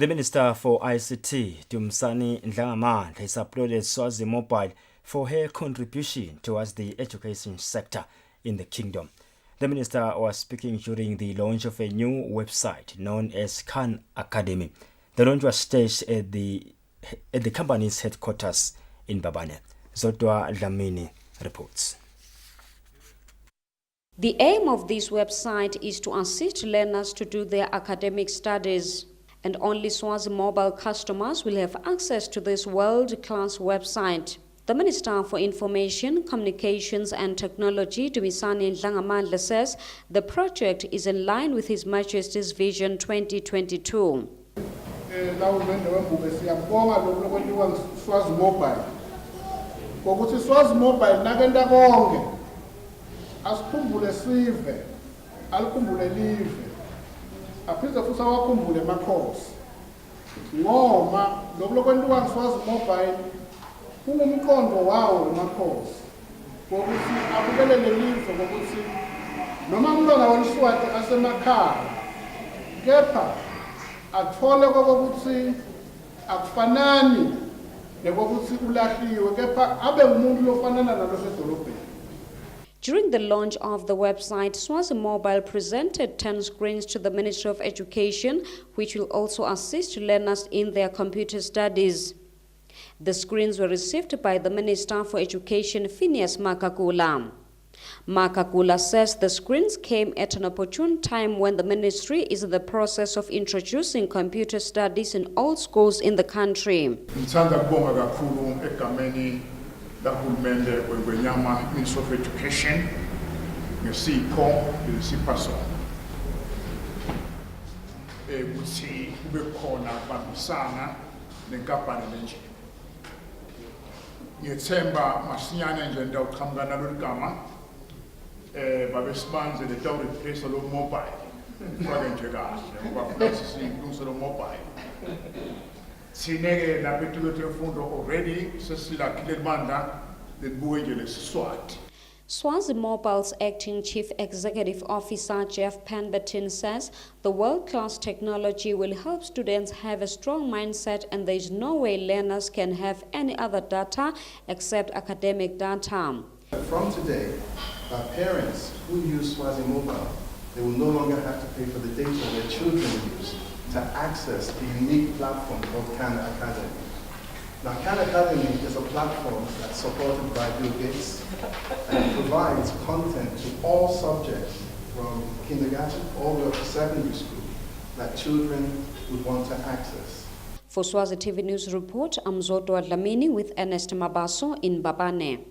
The Minister for ICT, Dumsani Ndlangamandla, has applauded Swazi Mobile for her contribution towards the education sector in the kingdom. The minister was speaking during the launch of a new website known as Khan Academy. The launch was staged at the company's headquarters in Mbabane. Zodwa Dlamini reports. The aim of this website is to assist learners to do their academic studies, and only Swazi Mobile customers will have access to this world-class website. The Minister for Information, Communications and Technology, Dumisani Ndlangamandla, says the project is in line with His Majesty's Vision 2022. Swazi Mobile nakenda konke asikhumbule sive alikhumbule live aphize futhi awakhumbule emakhosi ngoma lokulokwentiwa Swazi Mobile kungumqondo wawo emakhosi ukuthi abukelele live ukuthi noma umntwana weliswati asemakhaya kepha athole kokuthi akufanani During the launch of the website, Swazi Mobile presented 10 screens to the Ministry of Education, which will also assist learners in their computer studies. The screens were received by the Minister for Education, Phineas Makakula. Makakula says the screens came at an opportune time when the ministry is in the process of introducing computer studies in all schools in the country. Ministry of Education, babesibanze le town replace lo mobile fake nje kahle ngoba plus siyilungise lo mobile sineke lapho ethulethe imfundo already sesilakhile libandla lelibuye nje lesiswati. Swazi Mobile's acting chief executive officer Jeff Pemberton says the world-class technology will help students have a strong mindset, and there is no way learners can have any other data except academic data. From today, parents who use Swazi Mobile, they will no longer have to pay for the data their children use to access the unique platform called Khan Academy. Now, Khan Academy is a platform that's supported by Bill Gates and provides content to all subjects from kindergarten all the way up to secondary school that children would want to access. For Swazi TV News Report, I'm Zodwa Dlamini with Ernest Mabaso in Mbabane.